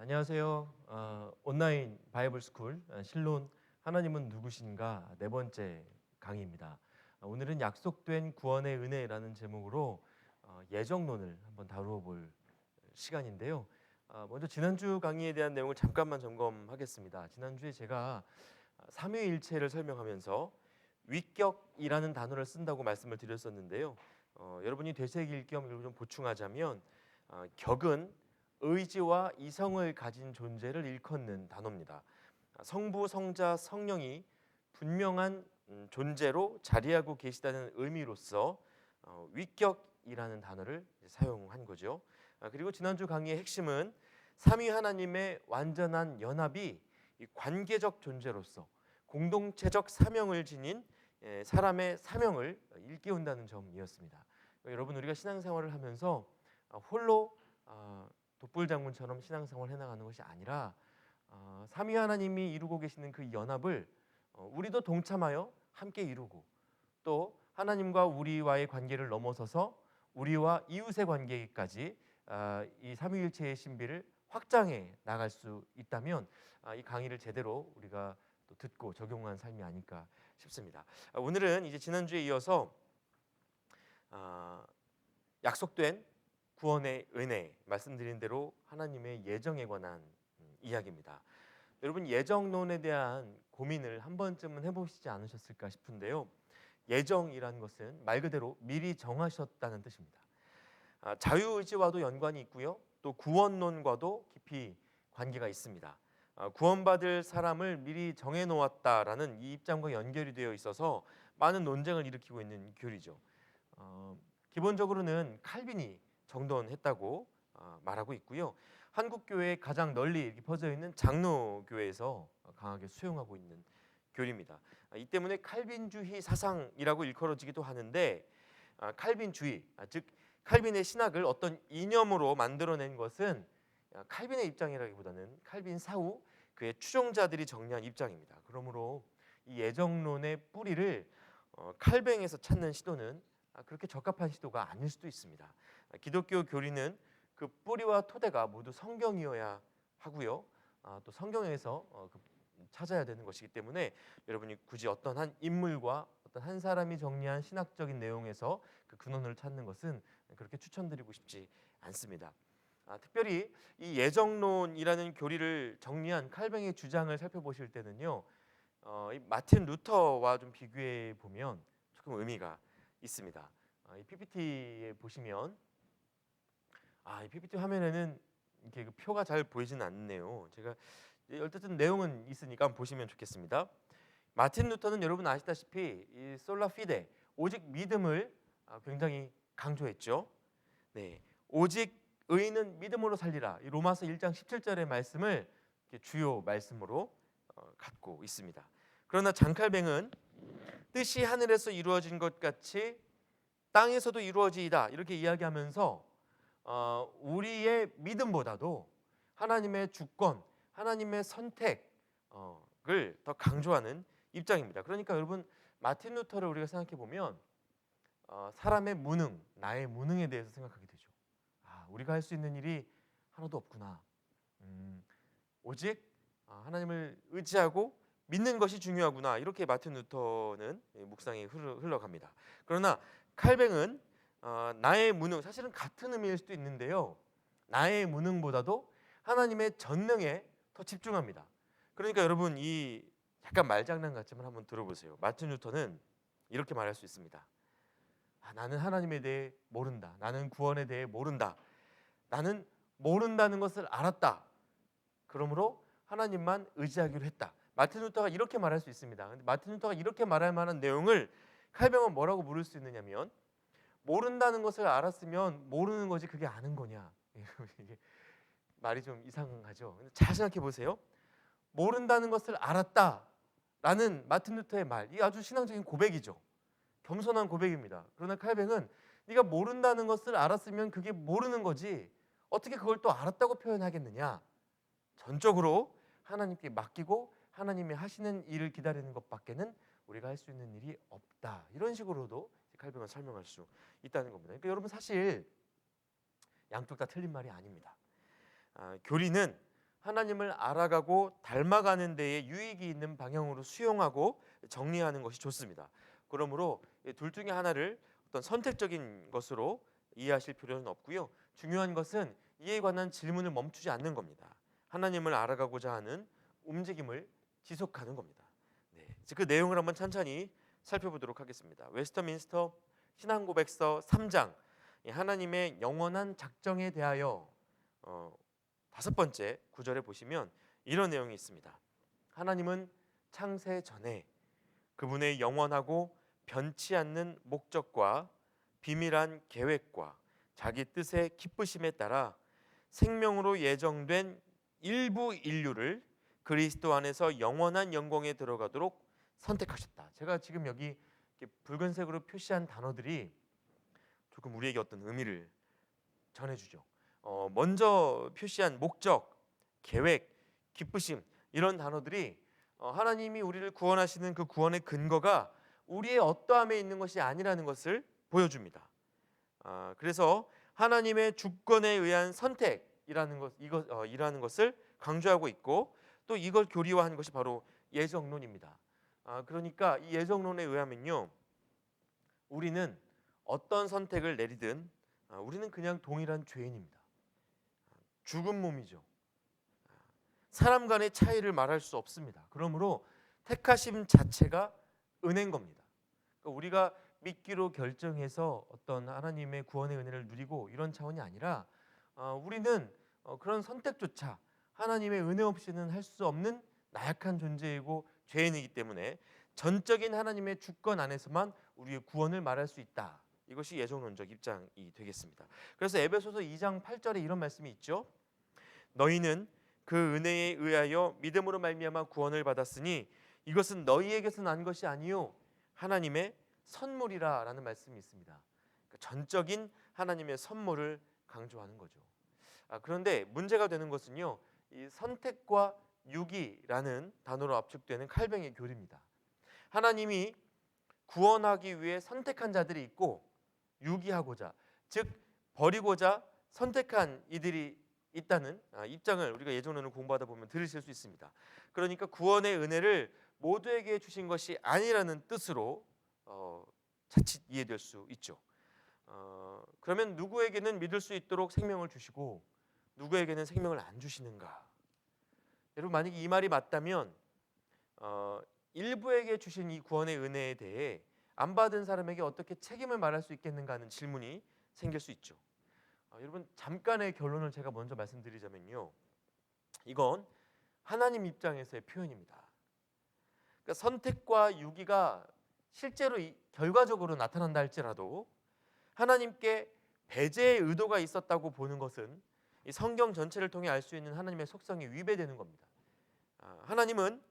안녕하세요. 온라인 바이블 스쿨 실론 하나님은 누구신가 네 번째 강의입니다. 오늘은 약속된 구원의 은혜라는 제목으로 예정론을 한번 다루어 볼 시간인데요. 먼저 지난주 강의에 대한 내용을 잠깐만 점검하겠습니다. 지난주에 제가 삼위일체를 설명하면서 위격이라는 단어를 쓴다고 말씀을 드렸었는데요. 여러분이 되새길 겸 좀 보충하자면 격은 의지와 이성을 가진 존재를 일컫는 단어입니다. 성부, 성자, 성령이 분명한 존재로 자리하고 계시다는 의미로서 위격이라는 단어를 사용한 거죠. 그리고 지난주 강의의 핵심은 삼위 하나님의 완전한 연합이 이 관계적 존재로서 공동체적 사명을 지닌 사람의 사명을 일깨운다는 점이었습니다. 여러분, 우리가 신앙생활을 하면서 홀로 독불장군처럼 신앙생활을 해나가는 것이 아니라 삼위 하나님이 이루고 계시는 그 연합을 우리도 동참하여 함께 이루고, 또 하나님과 우리와의 관계를 넘어서서 우리와 이웃의 관계까지 이 삼위일체의 신비를 확장해 나갈 수 있다면 이 강의를 제대로 우리가 또 듣고 적용한 삶이 아닐까 싶습니다. 오늘은 이제 지난주에 이어서 약속된 구원의 은혜, 말씀드린 대로 하나님의 예정에 관한 이야기입니다. 여러분, 예정론에 대한 고민을 한 번쯤은 해보시지 않으셨을까 싶은데요. 예정이라는 것은 말 그대로 미리 정하셨다는 뜻입니다. 자유의지와도 연관이 있고요, 또 구원론과도 깊이 관계가 있습니다. 구원받을 사람을 미리 정해놓았다라는 이 입장과 연결이 되어 있어서 많은 논쟁을 일으키고 있는 교리죠. 기본적으로는 칼빈이 정돈했다고 말하고 있고요. 한국 교회에 가장 널리 이렇게 퍼져 있는 장로교회에서 강하게 수용하고 있는 교리입니다. 이 때문에 칼빈주의 사상이라고 일컬어지기도 하는데, 칼빈주의, 즉 칼빈의 신학을 어떤 이념으로 만들어낸 것은 칼빈의 입장이라기보다는 칼빈 사후 그의 추종자들이 정리한 입장입니다. 그러므로 이 예정론의 뿌리를 칼뱅에서 찾는 시도는 그렇게 적합한 시도가 아닐 수도 있습니다. 기독교 교리는 그 뿌리와 토대가 모두 성경이어야 하고요, 또 성경에서 찾아야 되는 것이기 때문에 여러분이 굳이 어떤 한 인물과 어떤 한 사람이 정리한 신학적인 내용에서 그 근원을 찾는 것은 그렇게 추천드리고 싶지 않습니다. 특별히 이 예정론이라는 교리를 정리한 칼뱅의 주장을 살펴보실 때는요, 이 마틴 루터와 좀 비교해 보면 조금 의미가 있습니다. 이 PPT에 보시면 이 PPT 화면에는 이렇게 그 표가 잘 보이지는 않네요. 제가 어쨌든 내용은 있으니까 한번 보시면 좋겠습니다. 마틴 루터는 여러분 아시다시피 이 솔라 피데, 오직 믿음을 굉장히 강조했죠. 네, 오직 의인은 믿음으로 살리라. 이 로마서 1장 17절의 말씀을 주요 말씀으로 갖고 있습니다. 그러나 장칼뱅은 뜻이 하늘에서 이루어진 것 같이 땅에서도 이루어지이다, 이렇게 이야기하면서 우리의 믿음보다도 하나님의 주권, 하나님의 선택을 더 강조하는 입장입니다. 그러니까 여러분, 마틴 루터를 우리가 생각해 보면 사람의 무능, 나의 무능에 대해서 생각하게 되죠. 우리가 할 수 있는 일이 하나도 없구나. 오직 하나님을 의지하고 믿는 것이 중요하구나. 이렇게 마틴 루터는 묵상이 흘러갑니다. 그러나 칼뱅은 나의 무능, 사실은 같은 의미일 수도 있는데요, 나의 무능보다도 하나님의 전능에 더 집중합니다. 그러니까 여러분, 이 약간 말장난 같지만 한번 들어보세요. 마틴 루터는 이렇게 말할 수 있습니다. 나는 하나님에 대해 모른다. 나는 구원에 대해 모른다. 나는 모른다는 것을 알았다. 그러므로 하나님만 의지하기로 했다. 마틴 루터가 이렇게 말할 수 있습니다. 근데 마틴 루터가 이렇게 말할 만한 내용을 칼뱅은 뭐라고 물을 수 있느냐면, 모른다는 것을 알았으면 모르는 거지 그게 아는 거냐. 이게 말이 좀 이상하죠. 잘 생각해 보세요. 모른다는 것을 알았다라는 마틴 루터의 말, 이 아주 신앙적인 고백이죠. 겸손한 고백입니다. 그러나 칼뱅은 네가 모른다는 것을 알았으면 그게 모르는 거지 어떻게 그걸 또 알았다고 표현하겠느냐. 전적으로 하나님께 맡기고 하나님이 하시는 일을 기다리는 것밖에는 우리가 할 수 있는 일이 없다. 이런 식으로도 칼뱅은 설명할 수 있다는 겁니다. 그러니까 여러분, 사실 양쪽 다 틀린 말이 아닙니다. 교리는 하나님을 알아가고 닮아가는 데에 유익이 있는 방향으로 수용하고 정리하는 것이 좋습니다. 그러므로 둘 중에 하나를 어떤 선택적인 것으로 이해하실 필요는 없고요. 중요한 것은 이에 관한 질문을 멈추지 않는 겁니다. 하나님을 알아가고자 하는 움직임을 지속하는 겁니다. 네, 그 내용을 한번 천천히 살펴보도록 하겠습니다. 웨스터민스터 신앙고백서 3장 하나님의 영원한 작정에 대하여 5번째 구절에 보시면 이런 내용이 있습니다. 하나님은 창세 전에 그분의 영원하고 변치 않는 목적과 비밀한 계획과 자기 뜻의 기쁘심에 따라 생명으로 예정된 일부 인류를 그리스도 안에서 영원한 영광에 들어가도록 선택하셨다. 제가 지금 여기 붉은색으로 표시한 단어들이 조금 우리에게 어떤 의미를 전해주죠. 먼저 표시한 목적, 계획, 기쁘심 이런 단어들이 하나님이 우리를 구원하시는 그 구원의 근거가 우리의 어떠함에 있는 것이 아니라는 것을 보여줍니다. 그래서 하나님의 주권에 의한 선택이라는 이라는 것을 강조하고 있고 또 이걸 교리화한 것이 바로 예정론입니다. 그러니까 이 예정론에 의하면요, 우리는 어떤 선택을 내리든 우리는 그냥 동일한 죄인입니다. 죽은 몸이죠. 사람 간의 차이를 말할 수 없습니다. 그러므로 택하심 자체가 은혜인 겁니다. 그러니까 우리가 믿기로 결정해서 어떤 하나님의 구원의 은혜를 누리고 이런 차원이 아니라 우리는 그런 선택조차 하나님의 은혜 없이는 할 수 없는 나약한 존재이고 죄인이기 때문에 전적인 하나님의 주권 안에서만 우리의 구원을 말할 수 있다. 이것이 예정론적 입장이 되겠습니다. 그래서 에베소서 2장 8절에 이런 말씀이 있죠. 너희는 그 은혜에 의하여 믿음으로 말미암아 구원을 받았으니 이것은 너희에게서 난 것이 아니요 하나님의 선물이라라는 말씀이 있습니다. 그러니까 전적인 하나님의 선물을 강조하는 거죠. 그런데 문제가 되는 것은요, 이 선택과 유기라는 단어로 압축되는 칼뱅의 교리입니다. 하나님이 구원하기 위해 선택한 자들이 있고 유기하고자, 즉 버리고자 선택한 이들이 있다는 입장을 우리가 예정론을 공부하다 보면 들으실 수 있습니다. 그러니까 구원의 은혜를 모두에게 주신 것이 아니라는 뜻으로 자칫 이해될 수 있죠. 그러면 누구에게는 믿을 수 있도록 생명을 주시고 누구에게는 생명을 안 주시는가? 여러분, 만약에 이 말이 맞다면 일부에게 주신 이 구원의 은혜에 대해 안 받은 사람에게 어떻게 책임을 말할 수 있겠는가 하는 질문이 생길 수 있죠. 여러분, 잠깐의 결론을 제가 먼저 말씀드리자면요, 이건 하나님 입장에서의 표현입니다. 그러니까 선택과 유기가 실제로 결과적으로 나타난다 할지라도 하나님께 배제의 의도가 있었다고 보는 것은 이 성경 전체를 통해 알 수 있는 하나님의 속성이 위배되는 겁니다. 하나님은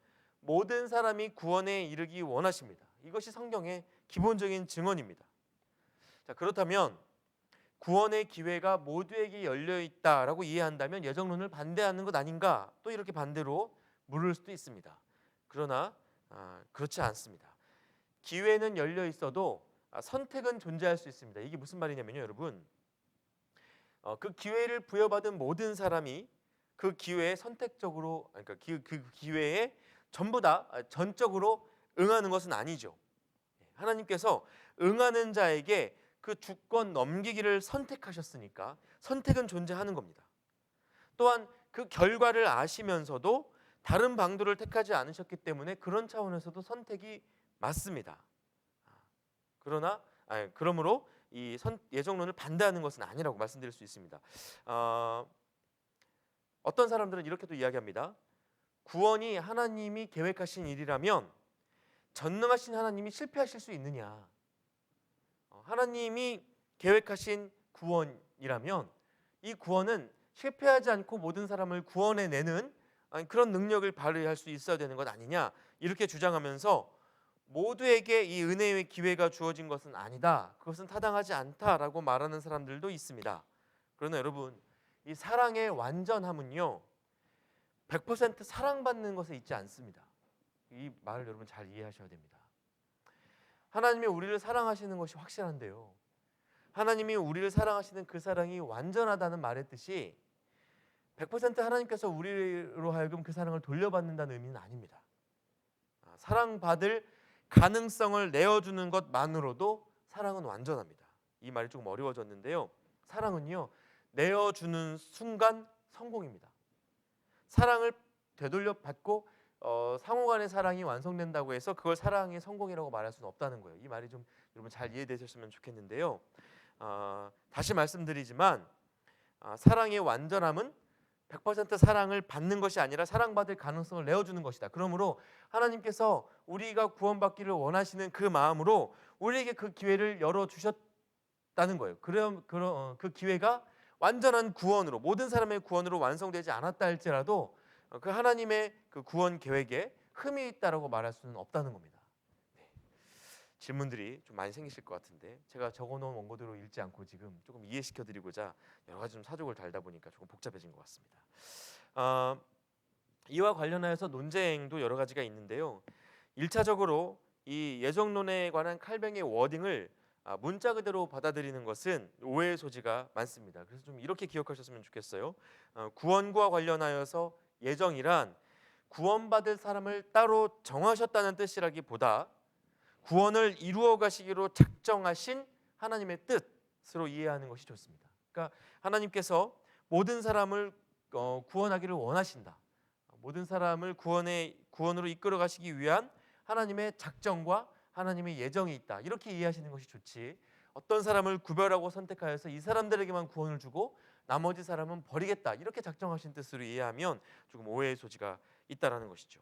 모든 사람이 구원에 이르기 원하십니다. 이것이 성경의 기본적인 증언입니다. 자, 그렇다면 구원의 기회가 모두에게 열려 있다라고 이해한다면 예정론을 반대하는 것 아닌가? 또 이렇게 반대로 물을 수도 있습니다. 그러나 그렇지 않습니다. 기회는 열려 있어도 선택은 존재할 수 있습니다. 이게 무슨 말이냐면요, 여러분, 그 기회를 부여받은 모든 사람이 그 기회에 선택적으로, 그러니까 그 기회에 전부 다 전적으로 응하는 것은 아니죠. 하나님께서 응하는 자에게 그 주권 넘기기를 선택하셨으니까 선택은 존재하는 겁니다. 또한 그 결과를 아시면서도 다른 방도를 택하지 않으셨기 때문에 그런 차원에서도 선택이 맞습니다. 그러므로 이 예정론을 반대하는 것은 아니라고 말씀드릴 수 있습니다. 어떤 사람들은 이렇게도 이야기합니다. 구원이 하나님이 계획하신 일이라면 전능하신 하나님이 실패하실 수 있느냐? 하나님이 계획하신 구원이라면 이 구원은 실패하지 않고 모든 사람을 구원해내는 그런 능력을 발휘할 수 있어야 되는 것 아니냐? 이렇게 주장하면서 모두에게 이 은혜의 기회가 주어진 것은 아니다. 그것은 타당하지 않다라고 말하는 사람들도 있습니다. 그러나 여러분, 이 사랑의 완전함은요, 100% 사랑받는 것에 있지 않습니다. 이 말을 여러분 잘 이해하셔야 됩니다. 하나님이 우리를 사랑하시는 것이 확실한데요, 하나님이 우리를 사랑하시는 그 사랑이 완전하다는 말의 뜻이 100% 하나님께서 우리로 하여금 그 사랑을 돌려받는다는 의미는 아닙니다. 사랑받을 가능성을 내어주는 것만으로도 사랑은 완전합니다. 이 말이 조금 어려워졌는데요. 사랑은요, 내어주는 순간 성공입니다. 사랑을 되돌려 받고 상호간의 사랑이 완성된다고 해서 그걸 사랑의 성공이라고 말할 수는 없다는 거예요. 이 말이 좀 여러분 잘 이해되셨으면 좋겠는데요. 다시 말씀드리지만 사랑의 완전함은 100% 사랑을 받는 것이 아니라 사랑받을 가능성을 내어주는 것이다. 그러므로 하나님께서 우리가 구원받기를 원하시는 그 마음으로 우리에게 그 기회를 열어주셨다는 거예요. 그 기회가 완전한 구원으로, 모든 사람의 구원으로 완성되지 않았다 할지라도 그 하나님의 그 구원 계획에 흠이 있다라고 말할 수는 없다는 겁니다. 네. 질문들이 좀 많이 생기실 것 같은데 제가 적어놓은 원고대로 읽지 않고 지금 조금 이해시켜드리고자 여러 가지 좀 사족을 달다 보니까 조금 복잡해진 것 같습니다. 이와 관련하여서 논쟁도 여러 가지가 있는데요. 1차적으로 이 예정론에 관한 칼뱅의 워딩을 문자 그대로 받아들이는 것은 오해의 소지가 많습니다. 그래서 좀 이렇게 기억하셨으면 좋겠어요. 구원과 관련하여서 예정이란 구원받을 사람을 따로 정하셨다는 뜻이라기보다 구원을 이루어 가시기로 작정하신 하나님의 뜻으로 이해하는 것이 좋습니다. 그러니까 하나님께서 모든 사람을 구원하기를 원하신다. 모든 사람을 구원으로 이끌어 가시기 위한 하나님의 작정과 하나님의 예정이 있다. 이렇게 이해하시는 것이 좋지. 어떤 사람을 구별하고 선택하여서 이 사람들에게만 구원을 주고 나머지 사람은 버리겠다. 이렇게 작정하신 뜻으로 이해하면 조금 오해의 소지가 있다라는 것이죠.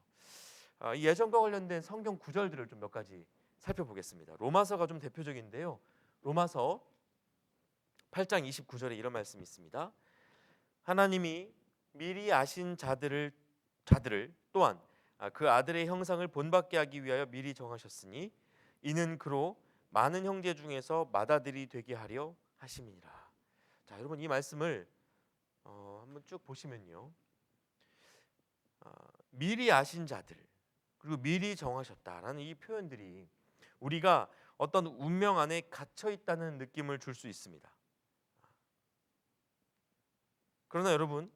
이 예정과 관련된 성경 구절들을 좀 몇 가지 살펴보겠습니다. 로마서가 좀 대표적인데요. 로마서 8장 29절에 이런 말씀이 있습니다. 하나님이 미리 아신 자들을 또한 그 아들의 형상을 본받게 하기 위하여 미리 정하셨으니 이는 그로 많은 형제 중에서 맏아들이 되게 하려 하심이니라. 자, 여러분 이 말씀을 한번 쭉 보시면요. 미리 아신 자들 그리고 미리 정하셨다라는 이 표현들이 우리가 어떤 운명 안에 갇혀 있다는 느낌을 줄 수 있습니다. 그러나 여러분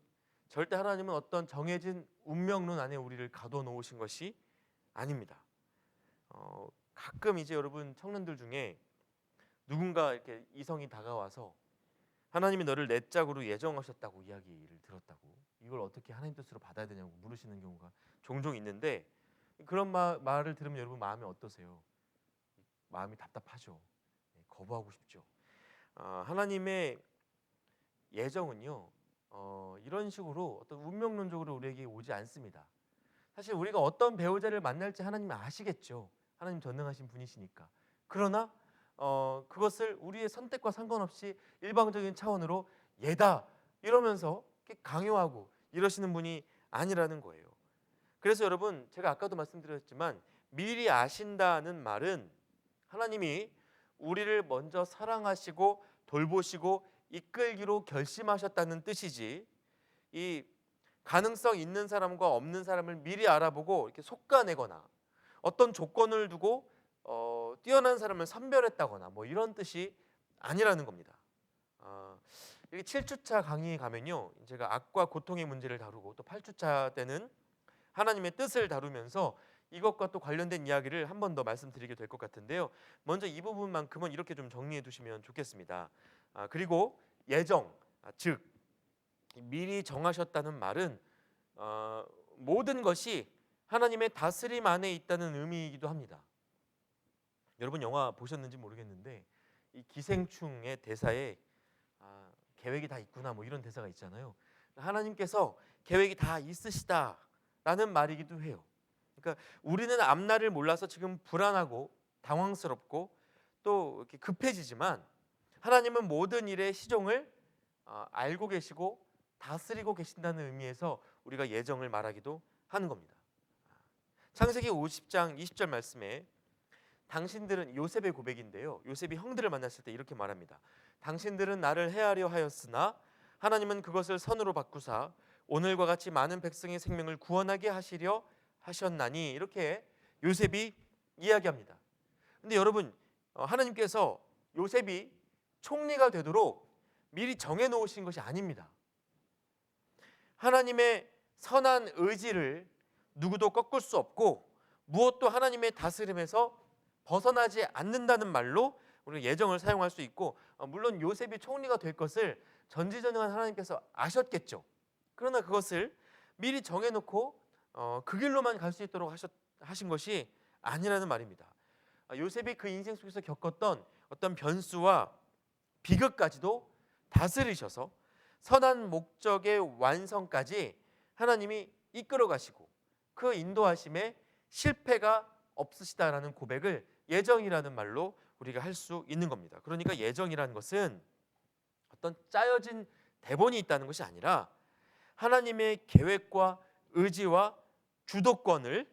절대 하나님은 어떤 정해진 운명론 안에 우리를 가둬 놓으신 것이 아닙니다. 가끔 이제 여러분 청년들 중에 누군가 이렇게 이성이 다가와서 하나님이 너를 내 짝으로 예정하셨다고 이야기를 들었다고 이걸 어떻게 하나님 뜻으로 받아야 되냐고 물으시는 경우가 종종 있는데 그런 말을 들으면 여러분 마음이 어떠세요? 마음이 답답하죠. 거부하고 싶죠. 하나님의 예정은요 이런 식으로 어떤 운명론적으로 우리에게 오지 않습니다. 사실 우리가 어떤 배우자를 만날지 하나님이 아시겠죠. 하나님 전능하신 분이시니까. 그러나 그것을 우리의 선택과 상관없이 일방적인 차원으로 얘다 이러면서 강요하고 이러시는 분이 아니라는 거예요. 그래서 여러분 제가 아까도 말씀드렸지만 미리 아신다는 말은 하나님이 우리를 먼저 사랑하시고 돌보시고 이끌기로 결심하셨다는 뜻이지 이 가능성 있는 사람과 없는 사람을 미리 알아보고 이렇게 솎아내거나 어떤 조건을 두고 뛰어난 사람을 선별했다거나 뭐 이런 뜻이 아니라는 겁니다. 이게 7주차 강의에 가면요 제가 악과 고통의 문제를 다루고 또 8주차 때는 하나님의 뜻을 다루면서 이것과 또 관련된 이야기를 한 번 더 말씀드리게 될 것 같은데요. 먼저 이 부분만큼은 이렇게 좀 정리해 두시면 좋겠습니다. 그리고 예정, 즉 미리 정하셨다는 말은 모든 것이 하나님의 다스림 안에 있다는 의미이기도 합니다. 여러분 영화 보셨는지 모르겠는데 이 기생충의 대사에 계획이 다 있구나 뭐 이런 대사가 있잖아요. 하나님께서 계획이 다 있으시다라는 말이기도 해요. 그러니까 우리는 앞날을 몰라서 지금 불안하고 당황스럽고 또 이렇게 급해지지만 하나님은 모든 일의 시종을 알고 계시고 다스리고 계신다는 의미에서 우리가 예정을 말하기도 하는 겁니다. 창세기 50장 20절 말씀에 당신들은 요셉의 고백인데요. 요셉이 형들을 만났을 때 이렇게 말합니다. 당신들은 나를 해하려 하였으나 하나님은 그것을 선으로 바꾸사 오늘과 같이 많은 백성의 생명을 구원하게 하시려 하셨나니 이렇게 요셉이 이야기합니다. 근데 여러분 하나님께서 요셉이 총리가 되도록 미리 정해 놓으신 것이 아닙니다. 하나님의 선한 의지를 누구도 꺾을 수 없고 무엇도 하나님의 다스림에서 벗어나지 않는다는 말로 우리가 예정을 사용할 수 있고, 물론 요셉이 총리가 될 것을 전지전능한 하나님께서 아셨겠죠. 그러나 그것을 미리 정해놓고 그 길로만 갈 수 있도록 하신 것이 아니라는 말입니다. 요셉이 그 인생 속에서 겪었던 어떤 변수와 비극까지도 다스리셔서 선한 목적의 완성까지 하나님이 이끌어 가시고 그 인도하심에 실패가 없으시다라는 고백을 예정이라는 말로 우리가 할 수 있는 겁니다. 그러니까 예정이라는 것은 어떤 짜여진 대본이 있다는 것이 아니라 하나님의 계획과 의지와 주도권을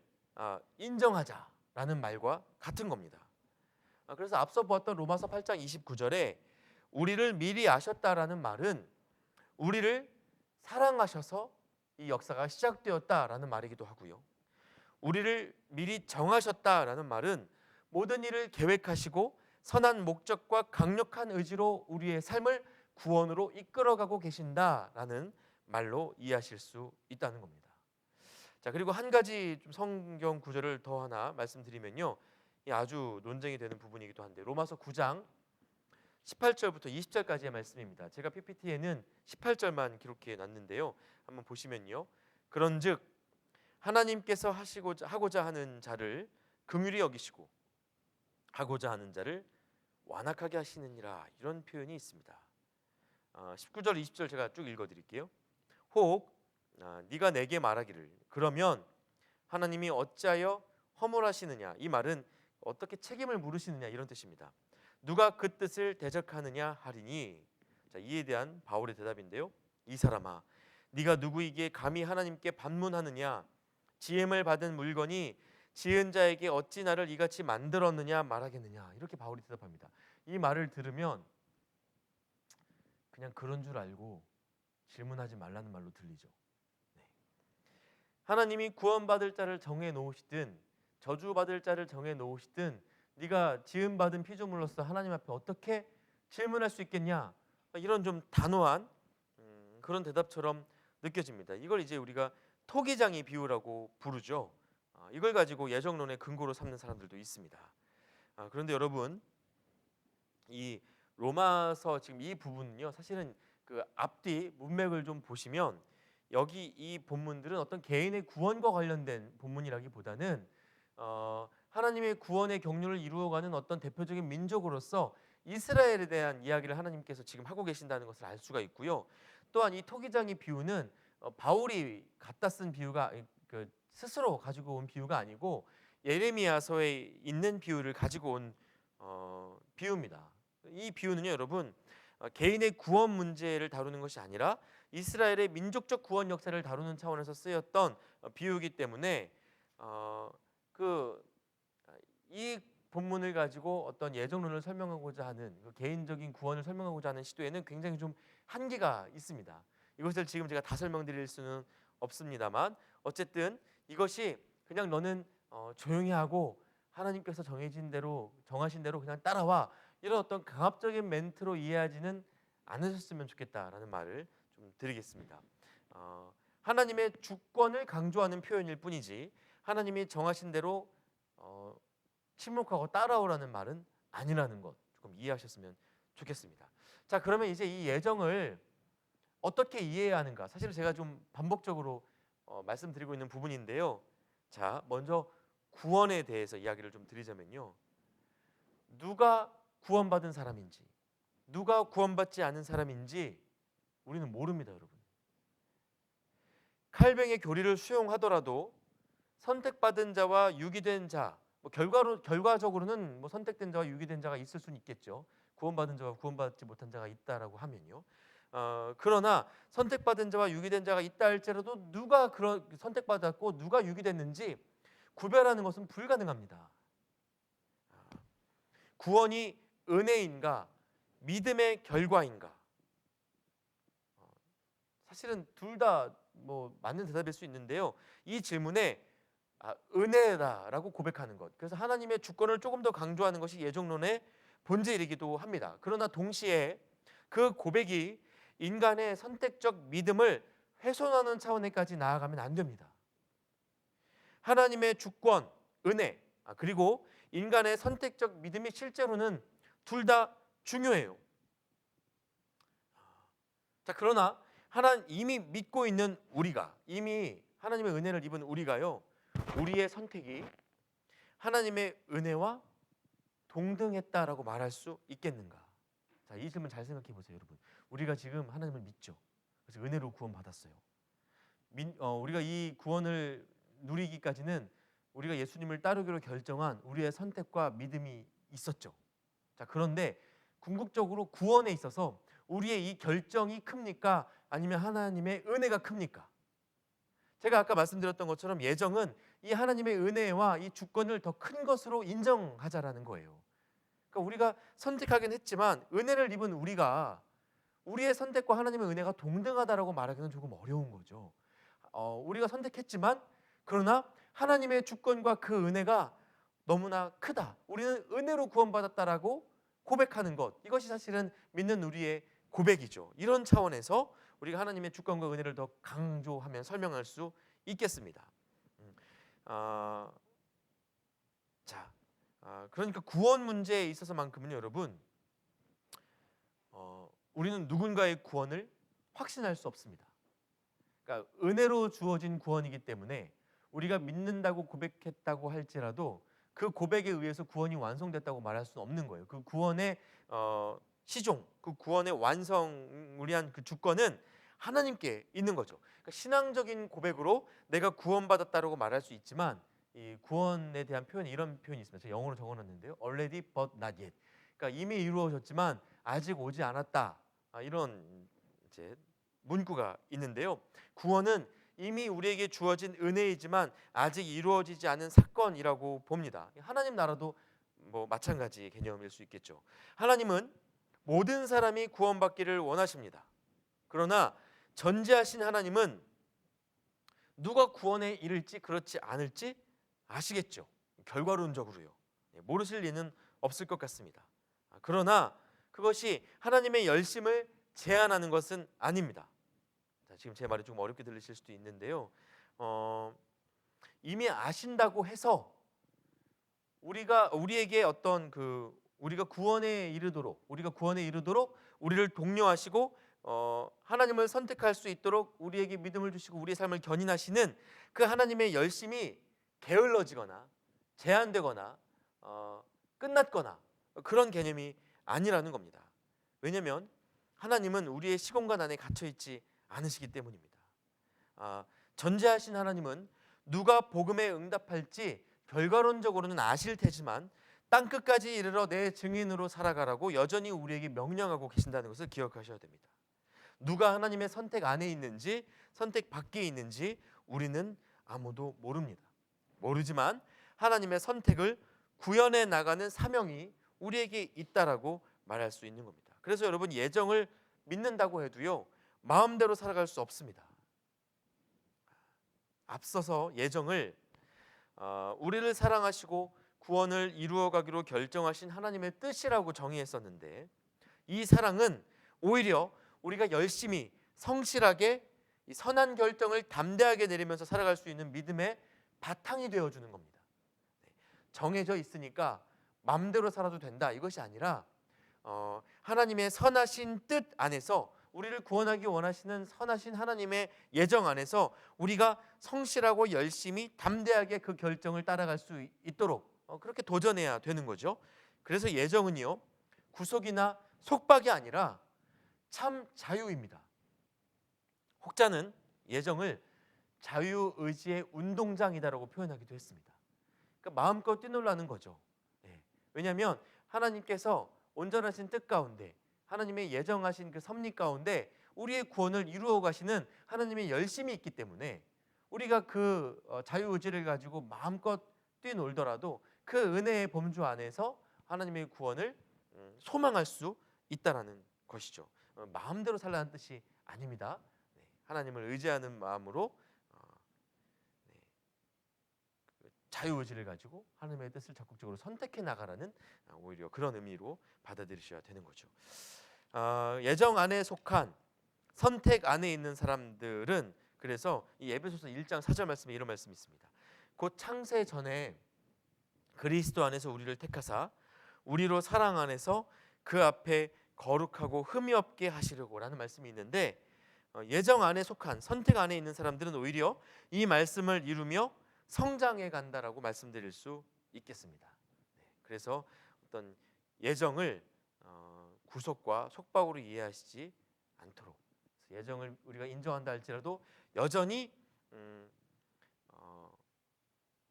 인정하자라는 말과 같은 겁니다. 그래서 앞서 보았던 로마서 8장 29절에 우리를 미리 아셨다라는 말은 우리를 사랑하셔서 이 역사가 시작되었다라는 말이기도 하고요. 우리를 미리 정하셨다라는 말은 모든 일을 계획하시고 선한 목적과 강력한 의지로 우리의 삶을 구원으로 이끌어가고 계신다라는 말로 이해하실 수 있다는 겁니다. 자, 그리고 한 가지 좀 성경 구절을 더 하나 말씀드리면요, 이 아주 논쟁이 되는 부분이기도 한데 로마서 9장 18절부터 20절까지의 말씀입니다. 제가 PPT에는 18절만 기록해 놨는데요, 한번 보시면요, 그런즉 하나님께서 하고자 하는 자를 긍휼히 여기시고 하고자 하는 자를 완악하게 하시느니라, 이런 표현이 있습니다. 19절 20절 제가 쭉 읽어드릴게요. 혹 네가 내게 말하기를 그러면 하나님이 어찌하여 허물하시느냐, 이 말은 어떻게 책임을 물으시느냐 이런 뜻입니다. 누가 그 뜻을 대적하느냐 하리니, 자, 이에 대한 바울의 대답인데요, 이 사람아 네가 누구에게 감히 하나님께 반문하느냐, 지음을 받은 물건이 지은 자에게 어찌 나를 이같이 만들었느냐 말하겠느냐, 이렇게 바울이 대답합니다. 이 말을 들으면 그냥 그런 줄 알고 질문하지 말라는 말로 들리죠. 네. 하나님이 구원받을 자를 정해 놓으시든 저주받을 자를 정해 놓으시든 네가 지음받은 피조물로서 하나님 앞에 어떻게 질문할 수 있겠냐, 이런 좀 단호한 그런 대답처럼 느껴집니다. 이걸 이제 우리가 토기장이 비유라고 부르죠. 이걸 가지고 예정론의 근거로 삼는 사람들도 있습니다. 그런데 여러분, 이 로마서 지금 이 부분은요, 사실은 그 앞뒤 문맥을 좀 보시면 여기 이 본문들은 어떤 개인의 구원과 관련된 본문이라기보다는 하나님의 구원의 경륜을 이루어가는 어떤 대표적인 민족으로서 이스라엘에 대한 이야기를 하나님께서 지금 하고 계신다는 것을 알 수가 있고요. 또한 이 토기장의 비유는 바울이 갖다 쓴 비유가 스스로 가지고 온 비유가 아니고 예레미야서에 있는 비유를 가지고 온 비유입니다. 이 비유는요, 여러분, 개인의 구원 문제를 다루는 것이 아니라 이스라엘의 민족적 구원 역사를 다루는 차원에서 쓰였던 비유이기 때문에 이 본문을 가지고 어떤 예정론을 설명하고자 하는 개인적인 구원을 설명하고자 하는 시도에는 굉장히 좀 한계가 있습니다. 이것을 지금 제가 다 설명드릴 수는 없습니다만, 어쨌든 이것이 그냥 너는 조용히 하고 하나님께서 정하신 대로 그냥 따라와, 이런 어떤 강압적인 멘트로 이해하지는 않으셨으면 좋겠다라는 말을 좀 드리겠습니다. 하나님의 주권을 강조하는 표현일 뿐이지 하나님이 정하신 대로 침묵하고 따라오라는 말은 아니라는 것 조금 이해하셨으면 좋겠습니다. 자, 그러면 이제 이 예정을 어떻게 이해해야 하는가, 사실 제가 좀 반복적으로 말씀드리고 있는 부분인데요. 자, 먼저 구원에 대해서 이야기를 좀 드리자면요, 누가 구원받은 사람인지 누가 구원받지 않은 사람인지 우리는 모릅니다, 여러분. 칼뱅의 교리를 수용하더라도 선택받은 자와 유기된 자, 결과적으로는 선택된 자와 유기된 자가 있을 수는 있겠죠. 구원받은 자와 구원받지 못한 자가 있다라고 하면요. 그러나 선택받은 자와 유기된 자가 있다 할지라도 누가 그런 선택받았고 누가 유기됐는지 구별하는 것은 불가능합니다. 구원이 은혜인가 믿음의 결과인가? 사실은 둘 다 맞는 대답일 수 있는데요. 이 질문에 은혜다라고 고백하는 것, 그래서 하나님의 주권을 조금 더 강조하는 것이 예정론의 본질이기도 합니다. 그러나 동시에 그 고백이 인간의 선택적 믿음을 훼손하는 차원에까지 나아가면 안 됩니다. 하나님의 주권, 은혜, 그리고 인간의 선택적 믿음이 실제로는 둘 다 중요해요. 자, 그러나 이미 믿고 있는 우리가, 이미 하나님의 은혜를 입은 우리가요, 우리의 선택이 하나님의 은혜와 동등했다라고 말할 수 있겠는가? 자, 이 질문 잘 생각해 보세요, 여러분. 우리가 지금 하나님을 믿죠. 그래서 은혜로 구원받았어요. 우리가 이 구원을 누리기까지는 우리가 예수님을 따르기로 결정한 우리의 선택과 믿음이 있었죠. 자, 그런데 궁극적으로 구원에 있어서 우리의 이 결정이 큽니까? 아니면 하나님의 은혜가 큽니까? 제가 아까 말씀드렸던 것처럼 예정은 이 하나님의 은혜와 이 주권을 더 큰 것으로 인정하자라는 거예요. 그러니까 우리가 선택하긴 했지만 은혜를 입은 우리가 우리의 선택과 하나님의 은혜가 동등하다라고 말하기는 조금 어려운 거죠. 우리가 선택했지만 그러나 하나님의 주권과 그 은혜가 너무나 크다. 우리는 은혜로 구원받았다라고 고백하는 것, 이것이 사실은 믿는 우리의 고백이죠. 이런 차원에서 우리가 하나님의 주권과 은혜를 더 강조하면 설명할 수 있겠습니다. 그러니까 구원 문제에 있어서만큼은요, 여러분, 우리는 누군가의 구원을 확신할 수 없습니다. 그러니까 은혜로 주어진 구원이기 때문에 우리가 믿는다고 고백했다고 할지라도 그 고백에 의해서 구원이 완성됐다고 말할 수는 없는 거예요. 그 구원의 시종, 그 구원의 완성을 위한 그 주권은 하나님께 있는 거죠. 그러니까 신앙적인 고백으로 내가 구원받았다라고 말할 수 있지만 이 구원에 대한 표현이 이런 표현이 있습니다. 제가 영어로 적어놨는데요. Already but not yet. 그러니까 이미 이루어졌지만 아직 오지 않았다. 이런 이제 문구가 있는데요. 구원은 이미 우리에게 주어진 은혜이지만 아직 이루어지지 않은 사건이라고 봅니다. 하나님 나라도 뭐 마찬가지 개념일 수 있겠죠. 하나님은 모든 사람이 구원받기를 원하십니다. 그러나 전지하신 하나님은 누가 구원에 이를지 그렇지 않을지 아시겠죠. 결과론적으로요. 모르실 리는 없을 것 같습니다. 그러나 그것이 하나님의 열심을 제한하는 것은 아닙니다. 자, 지금 제 말이 조금 어렵게 들리실 수도 있는데요. 이미 아신다고 해서 우리에게 어떤 우리가 구원에 이르도록 우리를 독려하시고 하나님을 선택할 수 있도록 우리에게 믿음을 주시고 우리의 삶을 견인하시는 그 하나님의 열심이 게을러지거나 제한되거나 끝났거나 그런 개념이 아니라는 겁니다. 왜냐하면 하나님은 우리의 시공간 안에 갇혀 있지 않으시기 때문입니다. 전지하신 하나님은 누가 복음에 응답할지 결과론적으로는 아실 테지만 땅 끝까지 이르러 내 증인으로 살아가라고 여전히 우리에게 명령하고 계신다는 것을 기억하셔야 됩니다. 누가 하나님의 선택 안에 있는지 선택 밖에 있는지 우리는 아무도 모릅니다. 모르지만 하나님의 선택을 구현해 나가는 사명이 우리에게 있다라고 말할 수 있는 겁니다. 그래서 여러분, 예정을 믿는다고 해도요, 마음대로 살아갈 수 없습니다. 앞서서 예정을 우리를 사랑하시고 구원을 이루어가기로 결정하신 하나님의 뜻이라고 정의했었는데, 이 사랑은 오히려 우리가 열심히 성실하게 이 선한 결정을 담대하게 내리면서 살아갈 수 있는 믿음의 바탕이 되어주는 겁니다. 정해져 있으니까 마음대로 살아도 된다, 이것이 아니라 하나님의 선하신 뜻 안에서 우리를 구원하기 원하시는 선하신 하나님의 예정 안에서 우리가 성실하고 열심히 담대하게 그 결정을 따라갈 수 있도록 그렇게 도전해야 되는 거죠. 그래서 예정은요, 구속이나 속박이 아니라 참 자유입니다. 혹자는 예정을 자유의지의 운동장이다라고 표현하기도 했습니다. 그러니까 마음껏 뛰놀라는 거죠. 왜냐하면 하나님께서 온전하신 뜻 가운데 하나님의 예정하신 그 섭리 가운데 우리의 구원을 이루어 가시는 하나님의 열심이 있기 때문에 우리가 그 자유의지를 가지고 마음껏 뛰놀더라도 그 은혜의 범주 안에서 하나님의 구원을 소망할 수 있다라는 것이죠. 마음대로 살라는 뜻이 아닙니다. 하나님을 의지하는 마음으로 자유의지를 가지고 하나님의 뜻을 적극적으로 선택해 나가라는 오히려 그런 의미로 받아들이셔야 되는 거죠. 예정 안에 속한 선택 안에 있는 사람들은 그래서 이 에베소서 1장 4절 말씀에 이런 말씀이 있습니다. 곧 창세 전에 그리스도 안에서 우리를 택하사 우리로 사랑 안에서 그 앞에 거룩하고 흠이 없게 하시려고라는 말씀이 있는데, 예정 안에 속한 선택 안에 있는 사람들은 오히려 이 말씀을 이루며 성장해 간다라고 말씀드릴 수 있겠습니다. 그래서 어떤 예정을 구속과 속박으로 이해하시지 않도록, 예정을 우리가 인정한다 할지라도 여전히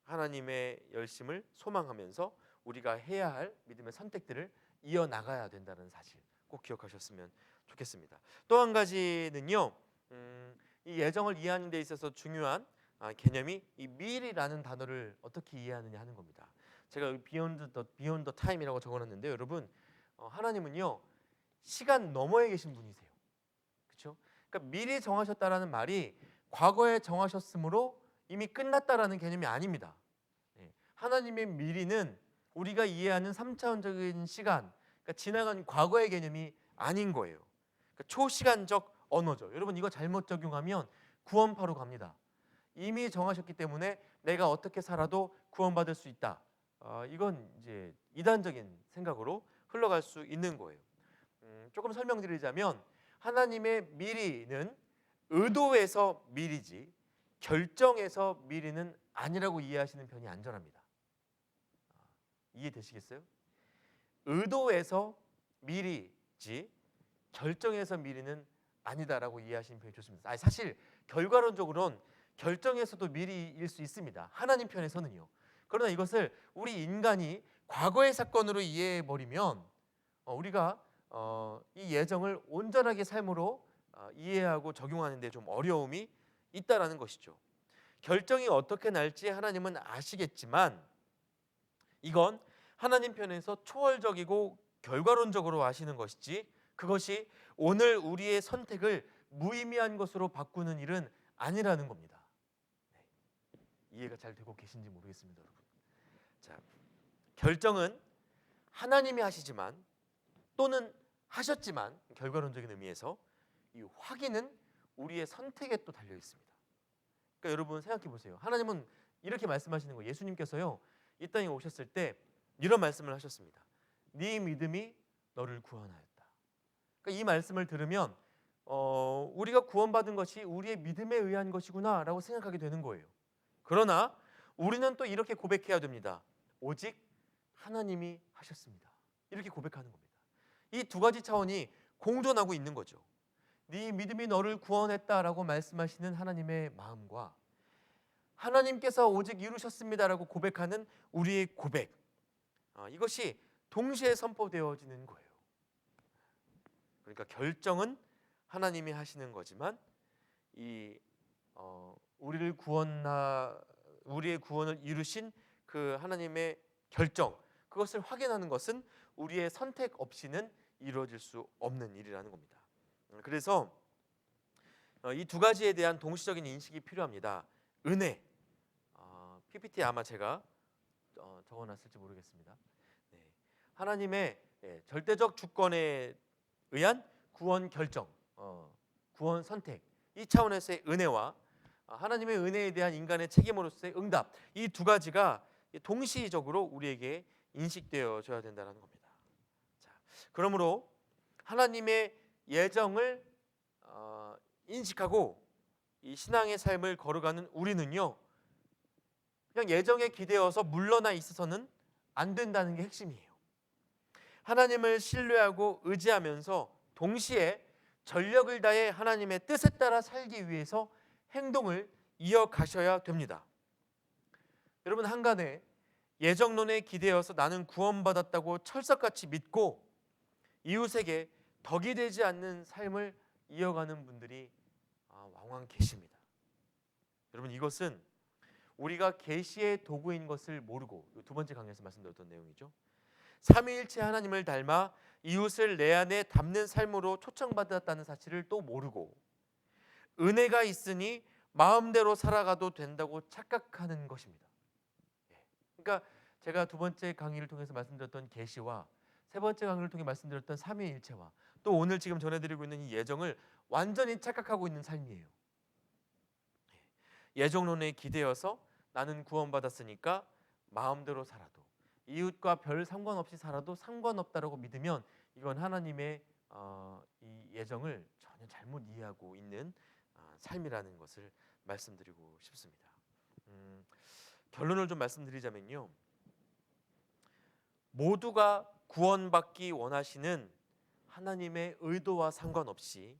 하나님의 열심을 소망하면서 우리가 해야 할 믿음의 선택들을 이어나가야 된다는 사실 꼭 기억하셨으면 좋겠습니다. 또 한 가지는요, 이 예정을 이해하는 데 있어서 중요한 개념이 이 미리라는 단어를 어떻게 이해하느냐 하는 겁니다. 제가 beyond the time이라고 적어놨는데, 여러분, 하나님은요 시간 너머에 계신 분이세요. 그렇죠? 그러니까 미리 정하셨다라는 말이 과거에 정하셨으므로 이미 끝났다라는 개념이 아닙니다. 하나님의 미리는 우리가 이해하는 3차원적인 시간, 그러니까 지나간 과거의 개념이 아닌 거예요. 그러니까 초시간적 언어죠. 여러분, 이거 잘못 적용하면 구원파로 갑니다. 이미 정하셨기 때문에 내가 어떻게 살아도 구원받을 수 있다. 이건 이제 이단적인 생각으로 흘러갈 수 있는 거예요. 조금 설명드리자면, 하나님의 미리는 의도에서 미리지 결정에서 미리는 아니라고 이해하시는 편이 안전합니다. 이해되시겠어요? 의도에서 미리지 결정에서 미리는 아니다라고 이해하시는 편이 좋습니다. 사실 결과론적으로는 결정에서도 미리일 수 있습니다. 하나님 편에서는요. 그러나 이것을 우리 인간이 과거의 사건으로 이해해버리면 우리가 이 예정을 온전하게 삶으로 이해하고 적용하는 데 좀 어려움이 있다라는 것이죠. 결정이 어떻게 날지 하나님은 아시겠지만, 이건 하나님 편에서 초월적이고 결과론적으로 아시는 것이지, 그것이 오늘 우리의 선택을 무의미한 것으로 바꾸는 일은 아니라는 겁니다. 이해가 잘 되고 계신지 모르겠습니다, 여러분. 자, 결정은 하나님이 하시지만, 또는 하셨지만, 결과론적인 의미에서 이 확인은 우리의 선택에 또 달려 있습니다. 그러니까 여러분 생각해 보세요. 하나님은 이렇게 말씀하시는 거예요. 예수님께서요 이 땅에 오셨을 때 이런 말씀을 하셨습니다. 네 믿음이 너를 구원하였다. 그러니까 이 말씀을 들으면 우리가 구원받은 것이 우리의 믿음에 의한 것이구나라고 생각하게 되는 거예요. 그러나 우리는 또 이렇게 고백해야 됩니다. 오직 하나님이 하셨습니다. 이렇게 고백하는 겁니다. 이 두 가지 차원이 공존하고 있는 거죠. 네 믿음이 너를 구원했다라고 말씀하시는 하나님의 마음과 하나님께서 오직 이루셨습니다라고 고백하는 우리의 고백, 이것이 동시에 선포되어지는 거예요. 그러니까 결정은 하나님이 하시는 거지만 우리의 구원을 이루신 그 하나님의 결정, 그것을 확인하는 것은 우리의 선택 없이는 이루어질 수 없는 일이라는 겁니다. 그래서 이 두 가지에 대한 동시적인 인식이 필요합니다. 은혜, PPT에 아마 제가 적어놨을지 모르겠습니다. 하나님의 절대적 주권에 의한 구원 결정, 구원 선택, 이 차원에서의 은혜와 하나님의 은혜에 대한 인간의 책임으로서의 응답, 이 두 가지가 동시적으로 우리에게 인식되어져야 된다는 겁니다. 자, 그러므로 하나님의 예정을 인식하고 이 신앙의 삶을 걸어가는 우리는요, 그냥 예정에 기대어서 물러나 있어서는 안 된다는 게 핵심이에요. 하나님을 신뢰하고 의지하면서 동시에 전력을 다해 하나님의 뜻에 따라 살기 위해서 행동을 이어가셔야 됩니다. 여러분, 한간에 예정론에 기대어서 나는 구원받았다고 철석같이 믿고 이웃에게 덕이 되지 않는 삶을 이어가는 분들이 왕왕 계십니다. 여러분, 이것은 우리가 계시의 도구인 것을 모르고, 두 번째 강의에서 말씀드렸던 내용이죠. 삼위일체 하나님을 닮아 이웃을 내 안에 담는 삶으로 초청받았다는 사실을 또 모르고 은혜가 있으니 마음대로 살아가도 된다고 착각하는 것입니다. 그러니까 제가 두 번째 강의를 통해서 말씀드렸던 계시와 세 번째 강의를 통해 말씀드렸던 삼위일체와 또 오늘 지금 전해드리고 있는 이 예정을 완전히 착각하고 있는 삶이에요. 예정론에 기대어서 나는 구원받았으니까 마음대로 살아도 이웃과 별 상관없이 살아도 상관없다라고 믿으면 이건 하나님의 이 예정을 전혀 잘못 이해하고 있는 삶이라는 것을 말씀드리고 싶습니다. 결론을 좀 말씀드리자면요, 모두가 구원받기 원하시는 하나님의 의도와 상관없이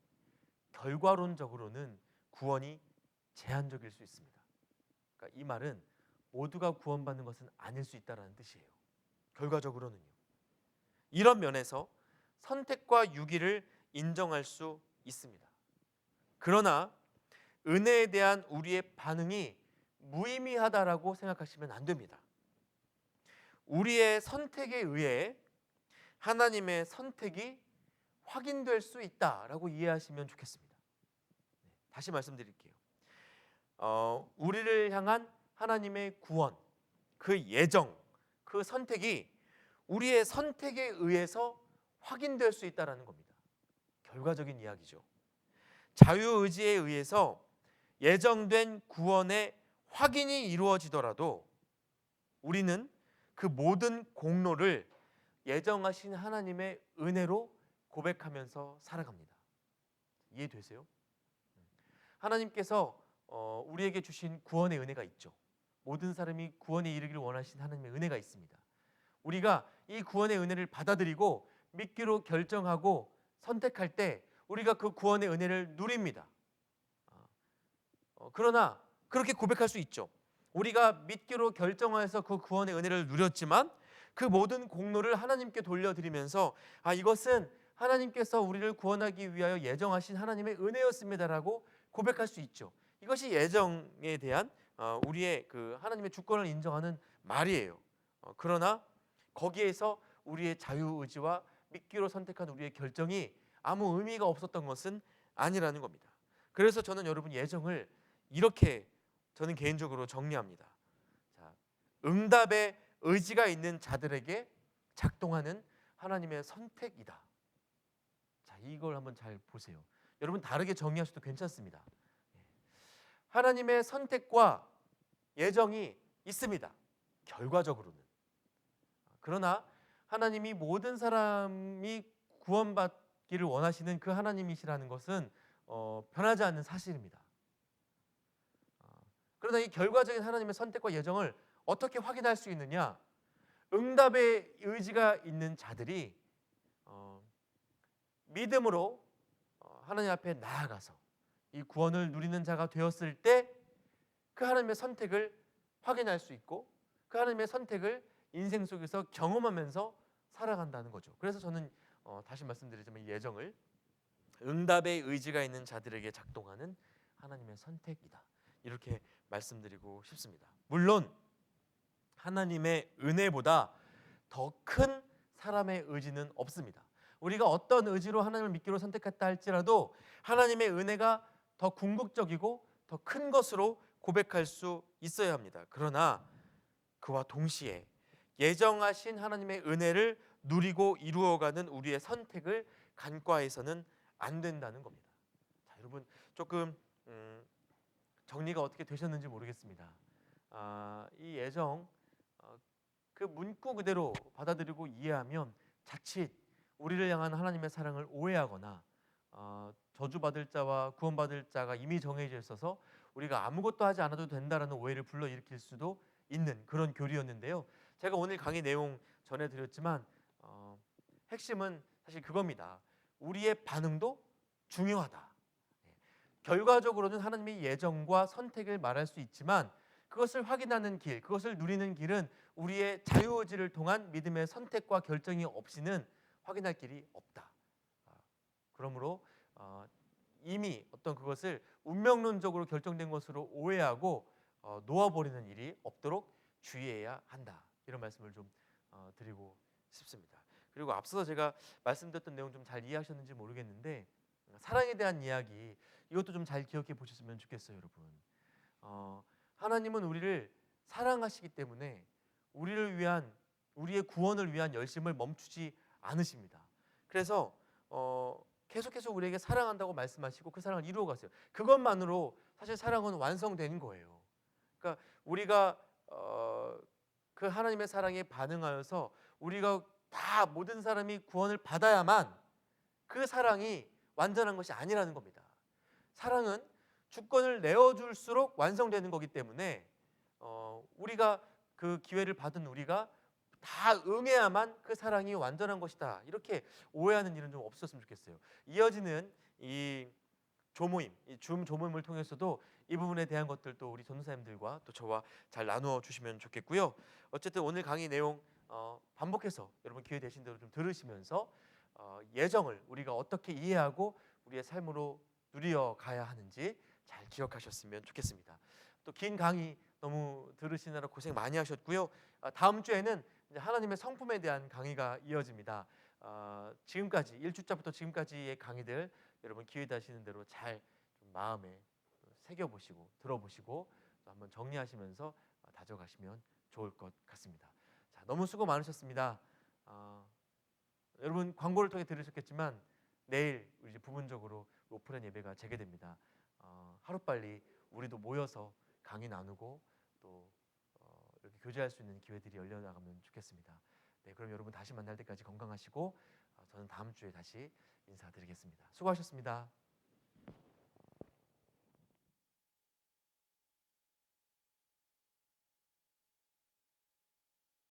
결과론적으로는 구원이 제한적일 수 있습니다. 그러니까 이 말은 모두가 구원받는 것은 아닐 수 있다는 뜻이에요. 결과적으로는요. 이런 면에서 선택과 유기를 인정할 수 있습니다. 그러나 은혜에 대한 우리의 반응이 무의미하다라고 생각하시면 안 됩니다. 우리의 선택에 의해 하나님의 선택이 확인될 수 있다라고 이해하시면 좋겠습니다. 다시 말씀드릴게요. 우리를 향한 하나님의 구원, 그 예정, 그 선택이 우리의 선택에 의해서 확인될 수 있다라는 겁니다. 결과적인 이야기죠. 자유의지에 의해서 예정된 구원의 확인이 이루어지더라도 우리는 그 모든 공로를 예정하신 하나님의 은혜로 고백하면서 살아갑니다. 이해되세요? 하나님께서 우리에게 주신 구원의 은혜가 있죠. 모든 사람이 구원에 이르기를 원하신 하나님의 은혜가 있습니다. 우리가 이 구원의 은혜를 받아들이고 믿기로 결정하고 선택할 때 우리가 그 구원의 은혜를 누립니다. 그러나 그렇게 고백할 수 있죠. 우리가 믿기로 결정해서 그 구원의 은혜를 누렸지만 그 모든 공로를 하나님께 돌려드리면서 이것은 하나님께서 우리를 구원하기 위하여 예정하신 하나님의 은혜였습니다라고 고백할 수 있죠. 이것이 예정에 대한 우리의 그 하나님의 주권을 인정하는 말이에요. 그러나 거기에서 우리의 자유의지와 믿기로 선택한 우리의 결정이 아무 의미가 없었던 것은 아니라는 겁니다. 그래서 저는 여러분 예정을 이렇게 저는 개인적으로 정리합니다. 자, 응답의 의지가 있는 자들에게 작동하는 하나님의 선택이다. 자, 이걸 한번 잘 보세요. 여러분 다르게 정리하셔도 괜찮습니다. 하나님의 선택과 예정이 있습니다. 결과적으로는. 그러나 하나님이 모든 사람이 구원받기를 원하시는 그 하나님이시라는 것은 변하지 않는 사실입니다. 그러나 이 결과적인 하나님의 선택과 예정을 어떻게 확인할 수 있느냐? 응답의 의지가 있는 자들이 믿음으로 하나님 앞에 나아가서 이 구원을 누리는 자가 되었을 때 그 하나님의 선택을 확인할 수 있고 그 하나님의 선택을 인생 속에서 경험하면서 살아간다는 거죠. 그래서 저는 다시 말씀드리자면 이 예정을 응답의 의지가 있는 자들에게 작동하는 하나님의 선택이다. 이렇게 말씀드리고 싶습니다. 물론 하나님의 은혜보다 더 큰 사람의 의지는 없습니다. 우리가 어떤 의지로 하나님을 믿기로 선택했다 할지라도 하나님의 은혜가 더 궁극적이고 더 큰 것으로 고백할 수 있어야 합니다. 그러나 그와 동시에 예정하신 하나님의 은혜를 누리고 이루어가는 우리의 선택을 간과해서는 안 된다는 겁니다. 자, 여러분 조금 정리가 어떻게 되셨는지 모르겠습니다. 이 예정 그 문구 그대로 받아들이고 이해하면 자칫 우리를 향한 하나님의 사랑을 오해하거나 저주받을 자와 구원받을 자가 이미 정해져 있어서 우리가 아무것도 하지 않아도 된다라는 오해를 불러일으킬 수도 있는 그런 교리였는데요. 제가 오늘 강의 내용 전해드렸지만 핵심은 사실 그겁니다. 우리의 반응도 중요하다. 결과적으로는 하나님의 예정과 선택을 말할 수 있지만 그것을 확인하는 길, 그것을 누리는 길은 우리의 자유의지를 통한 믿음의 선택과 결정이 없이는 확인할 길이 없다. 그러므로 이미 어떤 그것을 운명론적으로 결정된 것으로 오해하고 놓아버리는 일이 없도록 주의해야 한다. 이런 말씀을 좀 드리고 싶습니다. 그리고 앞서서 제가 말씀드렸던 내용 좀 잘 이해하셨는지 모르겠는데 사랑에 대한 이야기 이것도 좀 잘 기억해 보셨으면 좋겠어요, 여러분. 하나님은 우리를 사랑하시기 때문에 우리의 구원을 위한 열심을 멈추지 않으십니다. 그래서 계속해서 우리에게 사랑한다고 말씀하시고 그 사랑을 이루어 가세요. 그것만으로 사실 사랑은 완성된 거예요. 그러니까 우리가 그 하나님의 사랑에 반응하여서 우리가 다 모든 사람이 구원을 받아야만 그 사랑이 완전한 것이 아니라는 겁니다. 사랑은 주권을 내어줄수록 완성되는 거기 때문에 우리가 그 기회를 받은 우리가 다 응해야만 그 사랑이 완전한 것이다. 이렇게 오해하는 일은 좀 없었으면 좋겠어요. 이어지는 이 조모임, 이 줌 조모임을 통해서도 이 부분에 대한 것들도 우리 전도사님들과 또 저와 잘 나누어 주시면 좋겠고요. 어쨌든 오늘 강의 내용 반복해서 여러분 기회 되신 대로 좀 들으시면서 예정을 우리가 어떻게 이해하고 우리의 삶으로 누려 가야 하는지 잘 기억하셨으면 좋겠습니다. 또 긴 강의 너무 들으시느라 고생 많이 하셨고요. 다음 주에는 이제 하나님의 성품에 대한 강의가 이어집니다. 지금까지 1주차부터 지금까지의 강의들 여러분 기회 되시는 대로 잘 좀 마음에 새겨보시고 들어보시고 또 한번 정리하시면서 다져가시면 좋을 것 같습니다. 자, 너무 수고 많으셨습니다. 여러분 광고를 통해 들으셨겠지만 내일 우리 이제 부분적으로 오프라인 예배가 재개됩니다. 하루빨리 우리도 모여서 강의 나누고 또 이렇게 교제할 수 있는 기회들이 열려나가면 좋겠습니다. 네, 그럼 여러분 다시 만날 때까지 건강하시고 저는 다음 주에 다시 인사드리겠습니다. 수고하셨습니다.